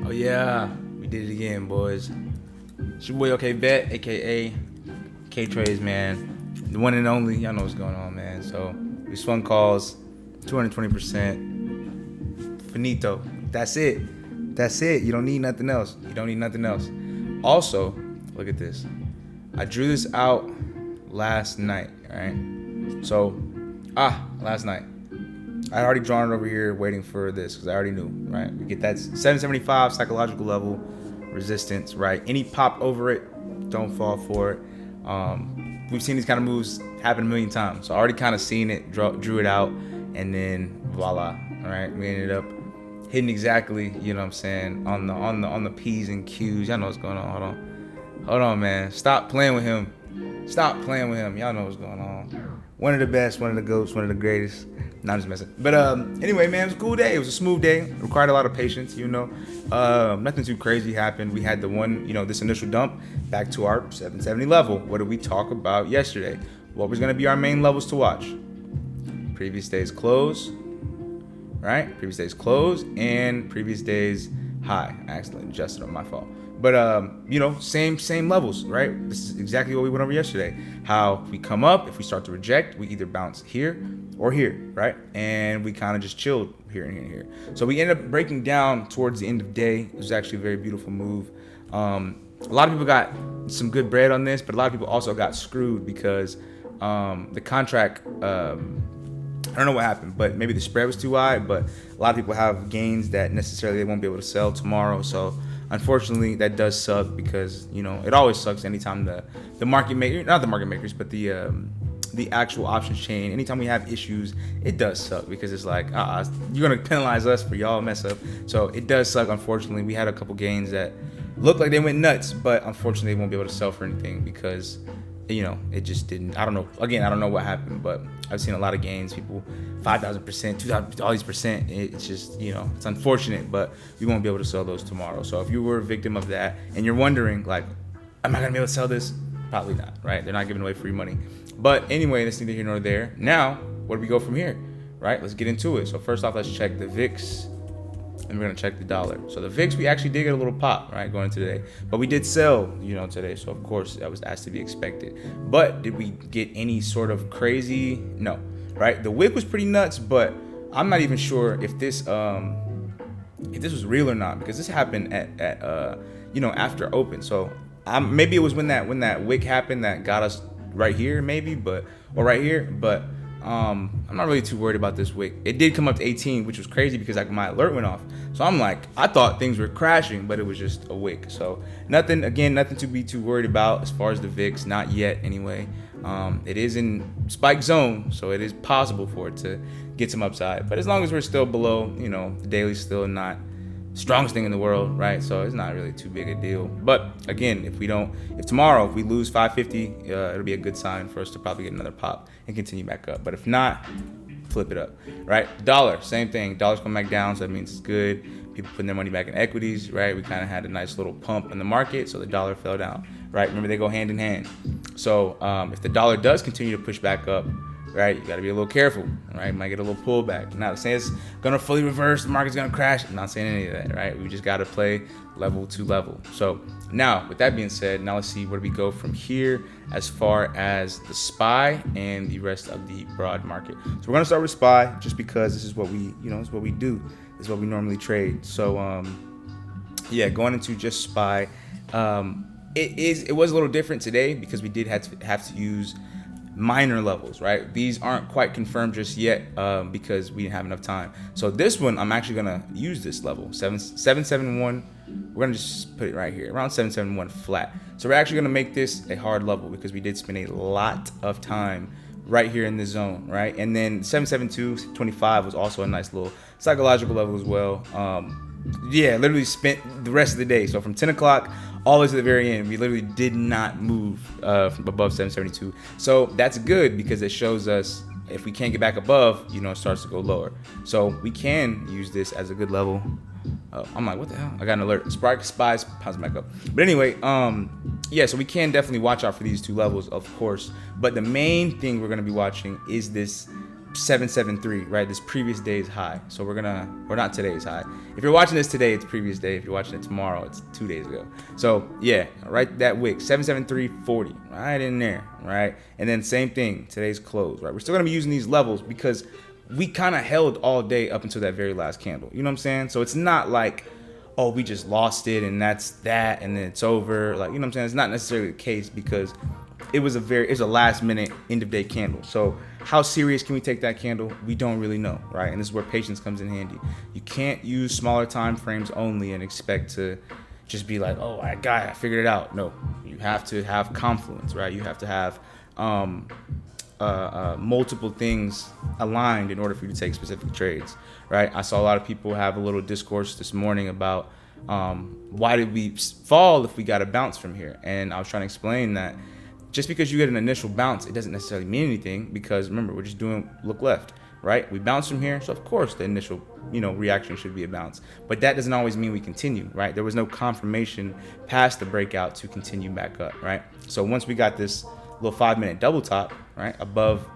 Oh yeah, we did it again, boys. It's your boy OK Bet, aka K Trades, man. The one and only. Y'all know what's going on, man. So we swung calls, 220%. Finito. That's it. That's it. You don't need nothing else. You don't need nothing else. Also, look at this. I drew this out last night, right? So, last night. I had already drawn it over here waiting for this because I already knew, right? We get that 775 psychological level resistance, right? Any pop over it, don't fall for it. We've seen these kind of moves happen a million times. So I already kind of seen it, drew it out, and then voila, all right? We ended up hitting exactly, you know what I'm saying, on the P's and Q's. Y'all know what's going on. Hold on, man. Stop playing with him. Stop playing with him. Y'all know what's going on. One of the best, one of the GOATs, one of the greatest. Not just messing. But anyway, man, it was a cool day. It was a smooth day. It required a lot of patience, you know. Nothing too crazy happened. We had the one, you know, this initial dump back to our 770 level. What did we talk about yesterday? What was going to be our main levels to watch? Previous day's close, right? Previous day's close and previous day's high. I accidentally adjusted on my fault. But, you know, same levels, right? This is exactly what we went over yesterday. How we come up, if we start to reject, we either bounce here or here, right? And we kind of just chilled here and here and here. So we ended up breaking down towards the end of the day. It was actually a very beautiful move. A lot of people got some good bread on this, but a lot of people also got screwed because the contract, I don't know what happened, but maybe the spread was too wide, but a lot of people have gains that necessarily they won't be able to sell tomorrow. So unfortunately, that does suck because, you know, it always sucks anytime the market maker, not the market makers, but the actual options chain, anytime we have issues, it does suck because it's like, you're going to penalize us for y'all mess up. So it does suck, unfortunately. We had a couple gains that looked like they went nuts, but unfortunately, they won't be able to sell for anything because, you know, it just didn't. I don't know. Again, I don't know what happened, but I've seen a lot of gains, people 5,000%, 2,000, all these percent. It's just, you know, it's unfortunate, but we won't be able to sell those tomorrow. So if you were a victim of that and you're wondering, like, am I going to be able to sell this? Probably not, right? They're not giving away free money. But anyway, that's neither here nor there. Now, where do we go from here, right? Let's get into it. So first off, let's check the VIX, and we're going to check the dollar. So the VIX, we actually did get a little pop, right, going into today. But we did sell, you know, today. So, of course, that was as to be expected. But did we get any sort of crazy? No, right? The wick was pretty nuts, but I'm not even sure if this was real or not because this happened at you know, after open. So maybe it was when that wick happened that got us right here, maybe, or right here, but I'm not really too worried about this wick. It did come up to 18, which was crazy because like my alert went off. So I'm like, I thought things were crashing, but it was just a wick. So nothing to be too worried about as far as the VIX, not yet anyway. It is in spike zone, so it is possible for it to get some upside. But as long as we're still below, you know, the daily's still not strongest thing in the world, right? So it's not really too big a deal. But again, if tomorrow we lose 550, it'll be a good sign for us to probably get another pop and continue back up. But if not, flip it up, right? Dollar, same thing. Dollar's coming back down, so that means it's good. People putting their money back in equities, right? We kind of had a nice little pump in the market, so the dollar fell down, right? Remember, they go hand in hand. So if the dollar does continue to push back up, right, you got to be a little careful, right? Might get a little pullback. Not saying it's going to fully reverse, the market's going to crash. I'm not saying any of that, right? We just got to play level to level. So now, with that being said, now let's see where we go from here as far as the SPY and the rest of the broad market. So we're going to start with SPY just because this is what we, you know, it's what we do. It's what we normally trade. So, yeah, going into just SPY, it was a little different today because we did have to use minor levels, right? These aren't quite confirmed just yet because we didn't have enough time. So this one, I'm actually gonna use this level 771. We're gonna just put it right here around 771 flat. So we're actually gonna make this a hard level because we did spend a lot of time right here in this zone, right? And then 772.25 was also a nice little psychological level as well. Yeah, literally spent the rest of the day. So from 10 o'clock all the way to the very end, we literally did not move from above 772. So that's good because it shows us if we can't get back above, you know, it starts to go lower. So we can use this as a good level. I'm like, what the hell? I got an alert. SPY's bouncing back up. But anyway, yeah, so we can definitely watch out for these two levels, of course. But the main thing we're going to be watching is this 773, right? This previous day's high. So or not today's high. If you're watching this today, it's previous day. If you're watching it tomorrow, it's 2 days ago. So yeah, right, that wick, 773.40, right in there, right? And then same thing, today's close, right? We're still gonna be using these levels because we kind of held all day up until that very last candle. You know what I'm saying? So it's not like, oh, we just lost it and that's that and then it's over. Like, you know what I'm saying? It's not necessarily the case because it was a last minute end of day candle. So how serious can we take that candle? We don't really know, right? And this is where patience comes in handy. You can't use smaller time frames only and expect to just be like, oh, I figured it out. No, you have to have confluence, right? You have to have multiple things aligned in order for you to take specific trades, right? I saw a lot of people have a little discourse this morning about why did we fall if we got a bounce from here? And I was trying to explain that just because you get an initial bounce, it doesn't necessarily mean anything because remember, we're just doing look left, right? We bounce from here, so of course the initial, reaction should be a bounce. But that doesn't always mean we continue, right? There was no confirmation past the breakout to continue back up, right? So once we got this little 5-minute double top, right, above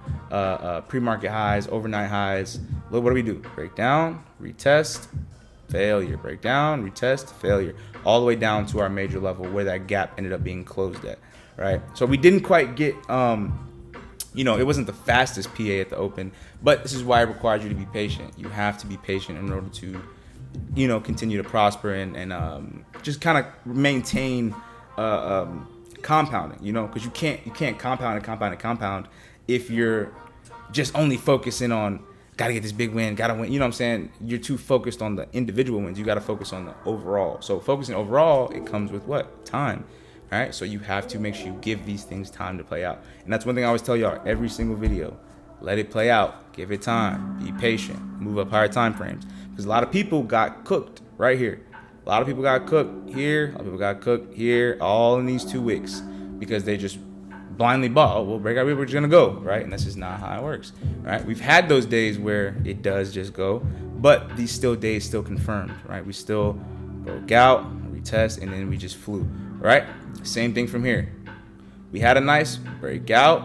pre-market highs, overnight highs, look, what do we do? Break down, retest, failure, break down, retest, failure, all the way down to our major level where that gap ended up being closed at. Right, so we didn't quite get, it wasn't the fastest PA at the open, but this is why it requires you to be patient. You have to be patient in order to, continue to prosper and just kind of maintain compounding, because you can't compound if you're just only focusing on gotta get this big win, gotta win. You know what I'm saying? You're too focused on the individual wins. You gotta focus on the overall. So focusing overall, it comes with what? Time. All right, so you have to make sure you give these things time to play out. And that's one thing I always tell y'all every single video. Let it play out. Give it time. Be patient. Move up higher time frames. Because a lot of people got cooked right here. A lot of people got cooked here. A lot of people got cooked here. All in these 2 wicks. Because they just blindly bought. Oh, we'll break out. We're just going to go. Right? And that's just not how it works. Right? We've had those days where it does just go. But these days still confirmed. Right? We still broke out, retest, and then we just flew. Right? Same thing from here. We had a nice breakout,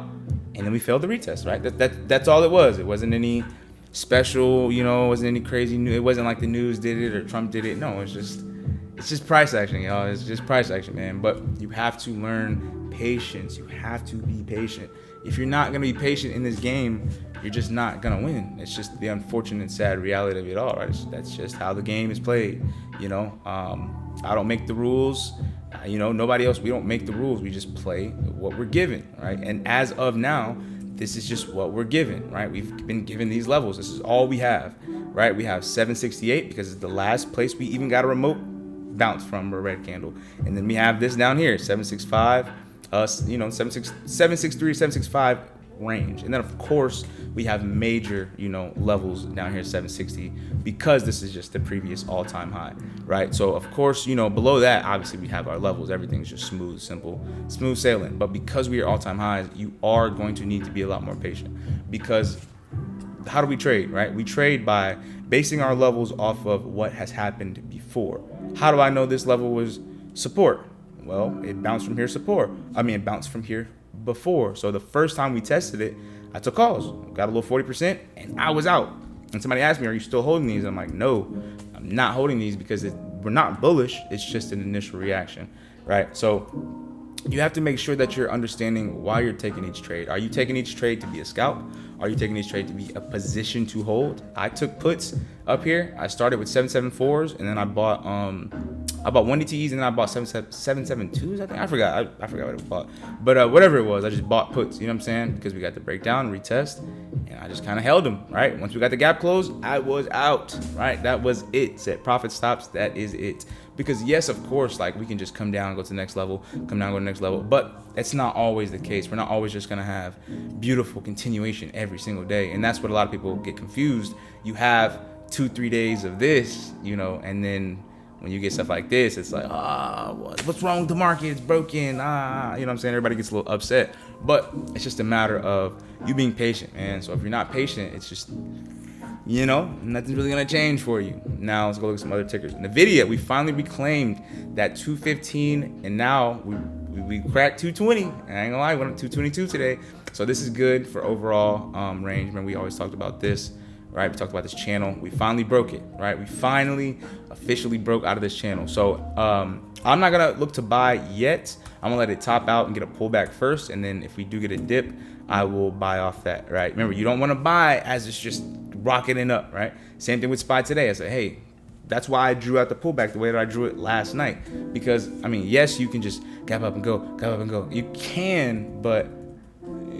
and then we failed the retest, right? That's all it was. It wasn't any special, it wasn't any crazy news. It wasn't like the news did it or Trump did it. No, it's just price action, y'all. It's just price action, man. But you have to learn patience. You have to be patient. If you're not gonna be patient in this game, you're just not gonna win. It's just the unfortunate, sad reality of it all, right? That's just how the game is played. I don't make the rules. Nobody else, we don't make the rules. We just play what we're given, right? And as of now, this is just what we're given, right? We've been given these levels. This is all we have, right? We have 768 because it's the last place we even got a remote bounce from a red candle. And then we have this down here, 765, 763, 765 range. And then of course we have major, levels down here, 760, because this is just the previous all-time high, right? So of course, below that, obviously we have our levels. Everything's just smooth, simple, smooth sailing. But because we are all-time highs, you are going to need to be a lot more patient, because how do we trade, right? We trade by basing our levels off of what has happened before. How do I know this level was support? Well, it bounced from here it bounced from here before. So the first time we tested it, I took calls, got a little 40%, and I was out. And somebody asked me, are you still holding these? I'm like, no, I'm not holding these because we're not bullish. It's just an initial reaction, right? So you have to make sure that you're understanding why you're taking each trade. Are you taking each trade to be a scalp? Are you taking each trade to be a position to hold? I took puts up here. I started with 774s, and then I bought 1DTEs, and then I bought 772s. I think I forgot what I bought, but whatever it was, I just bought puts. You know what I'm saying? Because we got the breakdown, retest, and I just kind of held them. Right. Once we got the gap closed, I was out. Right. That was it. Set profit stops. That is it. Because yes, of course, like we can just come down, go to the next level, come down, go to the next level. But that's not always the case. We're not always just gonna have beautiful continuation every single day. And that's what a lot of people get confused. You have 2-3 days of this, and then when you get stuff like this, it's like, what's wrong with the market? It's broken. You know what I'm saying? Everybody gets a little upset. But it's just a matter of you being patient, man. So if you're not patient, it's just, nothing's really going to change for you. Now let's go look at some other tickers. NVDA, we finally reclaimed that 215, and now we cracked 220. I ain't gonna lie, we went up 222 today. So this is good for overall range. Remember, we always talked about this, right? We talked about this channel. We finally broke it, right? We finally officially broke out of this channel. So I'm not gonna look to buy yet. I'm gonna let it top out and get a pullback first, and then if we do get a dip, I will buy off that, right? Remember, you don't want to buy as it's just rocketing up, right? Same thing with SPY today. I said, hey, that's why I drew out the pullback the way that I drew it last night. Because, I mean, yes, you can just gap up and go, gap up and go. You can, but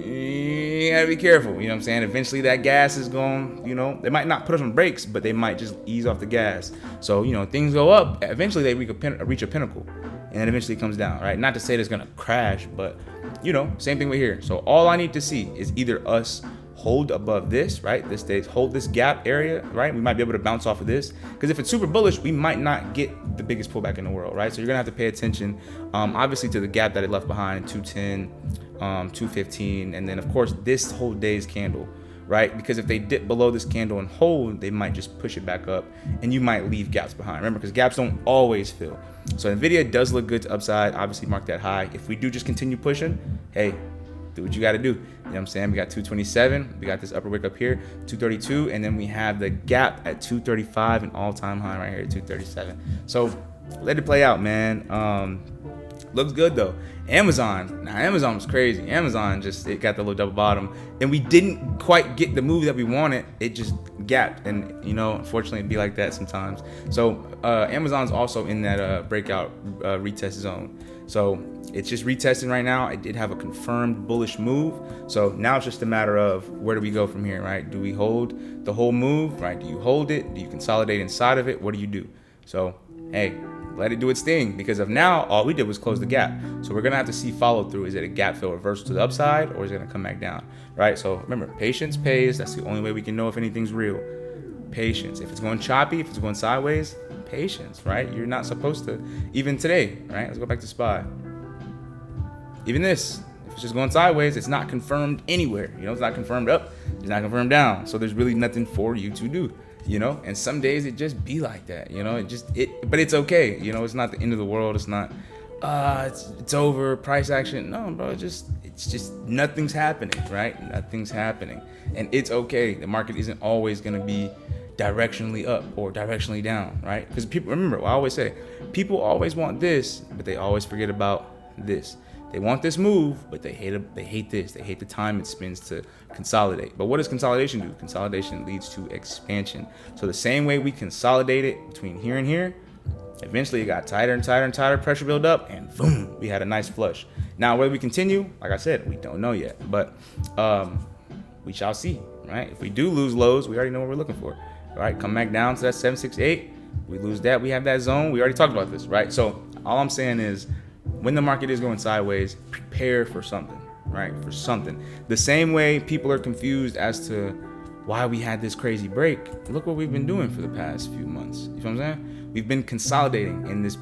you gotta be careful. You know what I'm saying? Eventually that gas is going, you know, they might not put us on brakes, but they might just ease off the gas. So, you know, things go up. Eventually they reach a pinnacle, and then eventually it comes down, right? Not to say that it's gonna crash, but, you know, same thing with here. So all I need to see is either us hold above this, right? This stays, hold this gap area, right? We might be able to bounce off of this, because if it's super bullish, we might not get the biggest pullback in the world, right? So you're gonna have to pay attention, obviously, to the gap that it left behind, 210, 215, and then of course this whole day's candle, right? Because if they dip below this candle and hold, they might just push it back up, and you might leave gaps behind. Remember, because gaps don't always fill. So NVIDIA does look good to upside. Obviously, mark that high. If we do just continue pushing, hey, do what you got to do. You know what I'm saying? We got 227. We got this upper wick up here, 232, and then we have the gap at 235, an all-time high right here at 237. So let it play out, man. Looks good though. Amazon was crazy. Amazon it got the little double bottom, and we didn't quite get the move that we wanted. It just gapped, and you know, unfortunately, it'd be like that sometimes. So Amazon's also in that breakout retest zone. So it's just retesting right now. It did have a confirmed bullish move. So now it's just a matter of where do we go from here, right? Do we hold the whole move, right? Do you hold it? Do you consolidate inside of it? What do you do? So hey, let it do its thing, because of now, all we did was close the gap. So we're gonna have to see follow through. Is it a gap fill reversal to the upside, or is it gonna come back down, right? So remember, patience pays. That's the only way we can know if anything's real. Patience. If it's going choppy, if it's going sideways, patience, right? You're not supposed to, even today, right? Let's go back to SPY. Even this, if it's just going sideways, it's not confirmed anywhere. You know, it's not confirmed up, it's not confirmed down. So there's really nothing for you to do. You know, and some days it just be like that, you know, but it's okay. You know, it's not the end of the world. It's not, it's over, price action. No, bro, it's just nothing's happening, right? Nothing's happening. And it's okay. The market isn't always going to be directionally up or directionally down, right? Because people, remember, I always say, people always want this, but they always forget about this. They want this move, but they hate this. They hate the time it spends to consolidate. But what does consolidation do? Consolidation leads to expansion. So the same way we consolidate it between here and here, eventually it got tighter and tighter and tighter, pressure build up, and boom, we had a nice flush. Now, whether we continue, like I said, we don't know yet, but we shall see, right? If we do lose lows, we already know what we're looking for. All right, come back down to that 768. We lose that, we have that zone. We already talked about this, right? So all I'm saying is, when the market is going sideways, prepare for something, right? For something. The same way people are confused as to why we had this crazy break. Look what we've been doing for the past few months. You know what I'm saying? We've been consolidating in this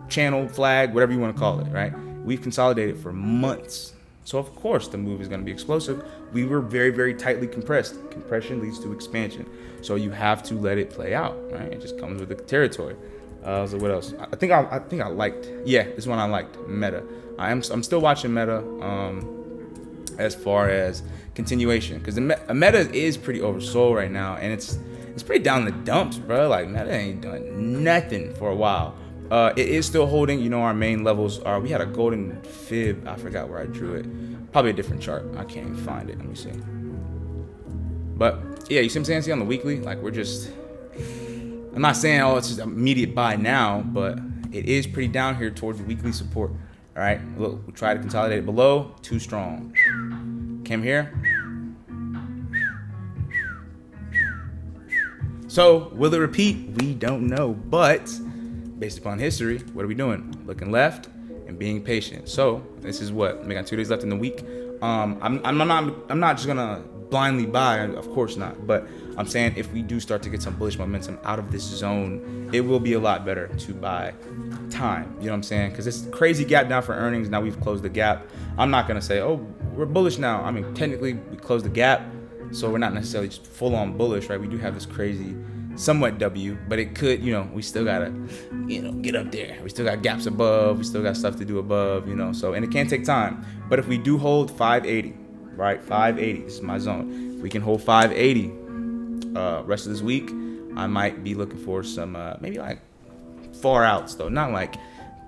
channel, flag, whatever you want to call it, right? We've consolidated for months. So of course the move is going to be explosive. We were very, very tightly compressed. Compression leads to expansion. So you have to let it play out, right? It just comes with the territory. So what else? I think I liked. Yeah, this one I liked. Meta. I'm still watching Meta. As far as continuation, because Meta is pretty oversold right now, and it's pretty down in the dumps, bro. Like Meta ain't doing nothing for a while. It is still holding. You know, our main levels are. We had a golden fib. I forgot where I drew it. Probably a different chart. I can't even find it. Let me see. But yeah, you see what I'm saying? See on the weekly, like we're just. I'm not saying, oh, it's just immediate buy now, but it is pretty down here towards the weekly support. All right, look, we try to consolidate it below, too strong. Came here. So will it repeat? We don't know, but based upon history, what are we doing? Looking left and being patient. So this is what we got 2 days left in the week. I'm not just gonna blindly buy, of course not, but I'm saying if we do start to get some bullish momentum out of this zone, it will be a lot better to buy time. You know what I'm saying? Because it's crazy gap down for earnings. Now we've closed the gap. I'm not gonna say, oh, we're bullish now. I mean, technically we closed the gap, so we're not necessarily just full on bullish, right? We do have this crazy somewhat W, but it could, you know, we still gotta, you know, get up there. We still got gaps above. We still got stuff to do above, you know. So, and it can take time. But if we do hold 580, right? 580. This is my zone. If we can hold 580 rest of this week, I might be looking for some maybe like far outs though, not like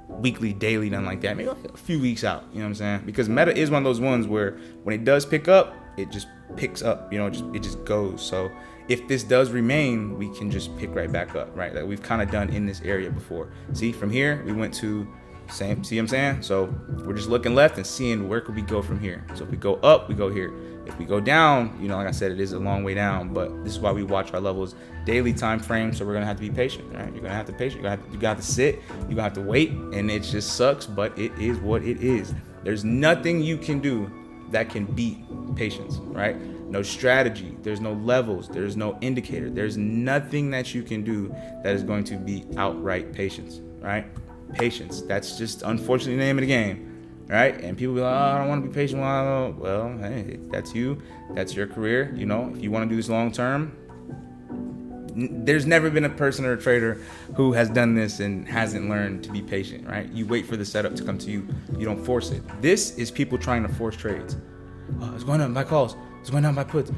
weekly, daily, nothing like that. Maybe like a few weeks out. You know what I'm saying? Because Meta is one of those ones where when it does pick up, it just picks up. You know, it just goes. So if this does remain, we can just pick right back up, right? Like we've kind of done in this area before. See, from here we went to same. See what I'm saying? So we're just looking left and seeing where could we go from here. So if we go up, we go here. If we go down, you know, like I said, it is a long way down, but this is why we watch our levels daily time frame. So we're gonna have to be patient, right? You're gonna have to patient. You got to sit. You got to wait, and it just sucks, but it is what it is. There's nothing you can do that can beat patience, right? No strategy. There's no levels. There's no indicator. There's nothing that you can do that is going to beat outright patience, right? Patience. That's just unfortunately the name of the game. Right? And people be like, oh, I don't want to be patient. Well, hey, that's you. That's your career. You know, if you want to do this long term, there's never been a person or a trader who has done this and hasn't learned to be patient, right? You wait for the setup to come to you. You don't force it. This is people trying to force trades. Oh, it's going up by calls. It's going down by puts.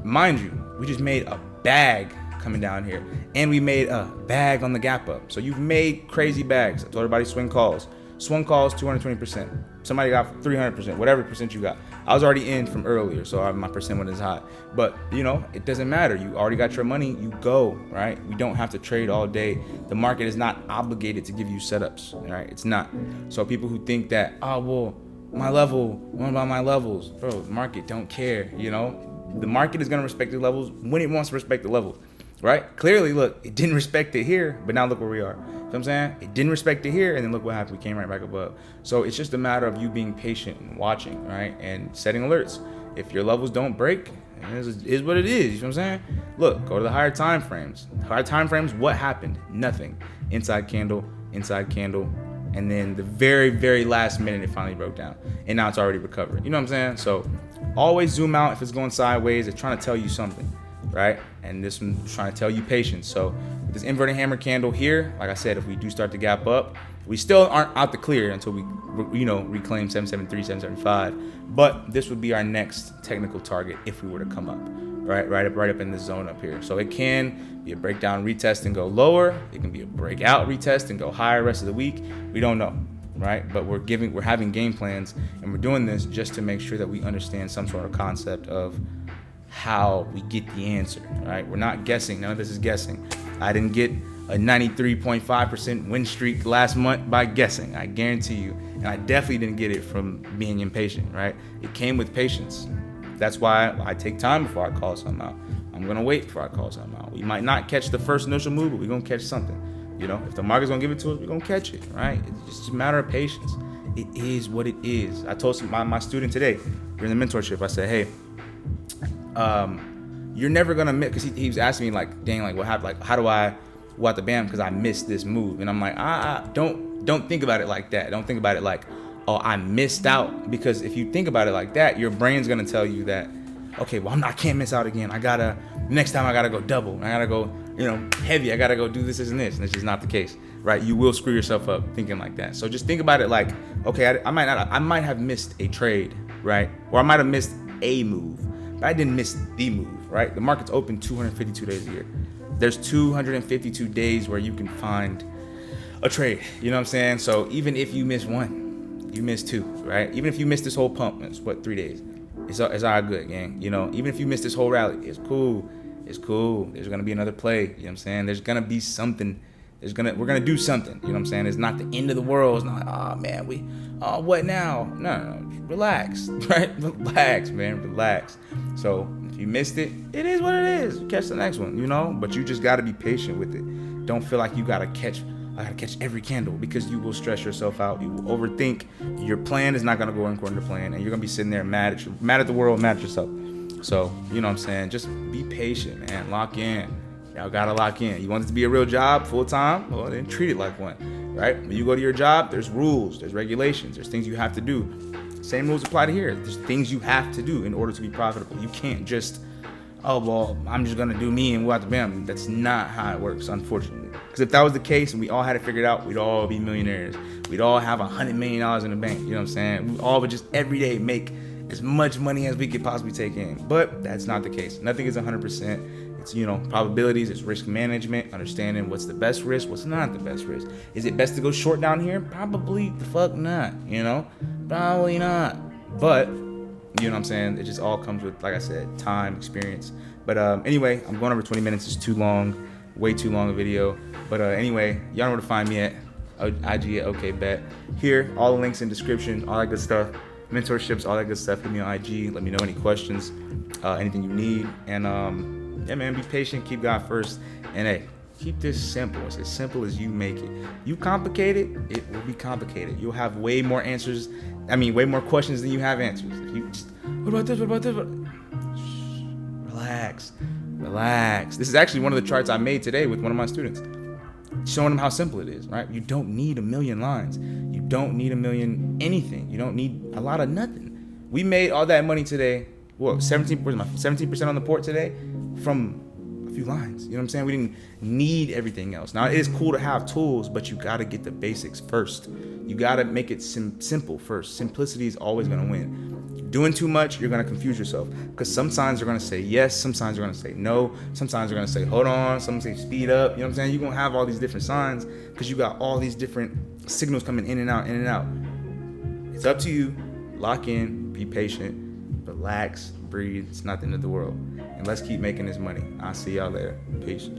Mind you, we just made a bag coming down here. And we made a bag on the gap up. So you've made crazy bags. I told everybody swing calls. Swung calls 220%. Somebody got 300%, whatever percent you got. I was already in from earlier, so my percent wasn't as high. But you know, it doesn't matter. You already got your money. You go, right? We don't have to trade all day. The market is not obligated to give you setups, right? It's not. So people who think that, oh well, my level. What about my levels, bro? The market don't care. You know, the market is gonna respect the levels when it wants to respect the levels. Right? Clearly, look, it didn't respect it here, but now look where we are. You know what I'm saying? It didn't respect it here, and then look what happened. We came right back above. So it's just a matter of you being patient and watching, right? And setting alerts. If your levels don't break, it is what it is. You know what I'm saying? Look, go to the higher time frames. Higher time frames, what happened? Nothing. Inside candle, and then the very, very last minute, it finally broke down. And now it's already recovered. You know what I'm saying? So always zoom out if it's going sideways. It's trying to tell you something. Right? And this one's trying to tell you patience. So with this inverted hammer candle here, like I said, if we do start to gap up, we still aren't out the clear until we, you know, reclaim 773, 775. But this would be our next technical target if we were to come up, right up in this zone up here. So it can be a breakdown retest and go lower. It can be a breakout retest and go higher rest of the week. We don't know. Right? But we're having game plans, and we're doing this just to make sure that we understand some sort of concept of how we get the answer, right? We're not guessing. None of this is guessing. I didn't get a 93.5% win streak last month by guessing. I guarantee you. And I definitely didn't get it from being impatient, right? It came with patience. That's why I take time before I call something out. I'm going to wait before I call something out. We might not catch the first initial move, but we're going to catch something. You know, if the market's going to give it to us, we're going to catch it, right? It's just a matter of patience. It is what it is. I told my student today during the mentorship, I said, hey, you're never gonna miss, because he was asking me like, dang, like what happened, like how do I what the bam, because I missed this move. And I'm like, don't think about it like that. Don't think about it like, oh, I missed out. Because if you think about it like that, your brain's gonna tell you that, okay, well, I can't miss out again. Next time I gotta go double. I gotta go, you know, heavy. I gotta go do this and this. And it's just not the case, right? You will screw yourself up thinking like that. So just think about it like, okay, I might have missed a trade, right? Or I might have missed a move. I didn't miss the move, right? The market's open 252 days a year. There's 252 days where you can find a trade. You know what I'm saying? So even if you miss one, you miss two, right? Even if you miss this whole pump, it's 3 days. It's all good, gang. You know, even if you miss this whole rally, it's cool. It's cool. There's gonna be another play. You know what I'm saying? There's gonna be something. We're gonna do something. You know what I'm saying? It's not the end of the world. It's not like, oh man, what now? No, relax, right? Relax, man, relax. So if you missed it, it is what it is. Catch the next one, you know? But you just gotta be patient with it. Don't feel like I gotta catch every candle, because you will stress yourself out. You will overthink. Your plan is not gonna go according to plan, and you're gonna be sitting there mad at the world, mad at yourself. So, you know what I'm saying? Just be patient, man. Lock in. Y'all gotta lock in. You want it to be a real job, full time? Well, then treat it like one, right? When you go to your job, there's rules, there's regulations, there's things you have to do. Same rules apply to here. There's things you have to do in order to be profitable. You can't just, oh, well, I'm just gonna do me and go out the bam. That's not how it works, unfortunately. Because if that was the case and we all had it figured out, we'd all be millionaires. We'd all have $100 million in the bank. You know what I'm saying? We all would just every day make as much money as we could possibly take in. But that's not the case. Nothing is 100%. It's, probabilities, it's risk management, understanding what's the best risk, what's not the best risk. Is it best to go short down here? Probably the fuck not, Probably not. But, you know what I'm saying? It just all comes with, like I said, time, experience. But anyway, I'm going over 20 minutes. It's too long, way too long a video. But anyway, y'all know where to find me at. IG at OKBet. Here, all the links in description, all that good stuff. Mentorships, all that good stuff. Hit me on IG. Let me know any questions, anything you need. And yeah, man, be patient. Keep God first. And hey, keep this simple. It's as simple as you make it. You complicate it, it will be complicated. You'll have way more answers. Way more questions than you have answers. If you just, what about this? What about this? Relax. This is actually one of the charts I made today with one of my students, showing them how simple it is, right? You don't need a million lines. You don't need a million anything. You don't need a lot of nothing. We made all that money today. 17% on the port today from a few lines. You know what I'm saying? We didn't need everything else. Now, it is cool to have tools, but you got to get the basics first. You got to make it simple first. Simplicity is always going to win. Doing too much, you're going to confuse yourself, because some signs are going to say yes, some signs are going to say no, sometimes they're going to say hold on, some say speed up. You know what I'm saying? You're going to have all these different signs because you got all these different signals coming in and out. It's up to you. Lock in, be patient, relax, breathe. It's not the end of the world. And let's keep making this money. I'll see y'all later. Peace.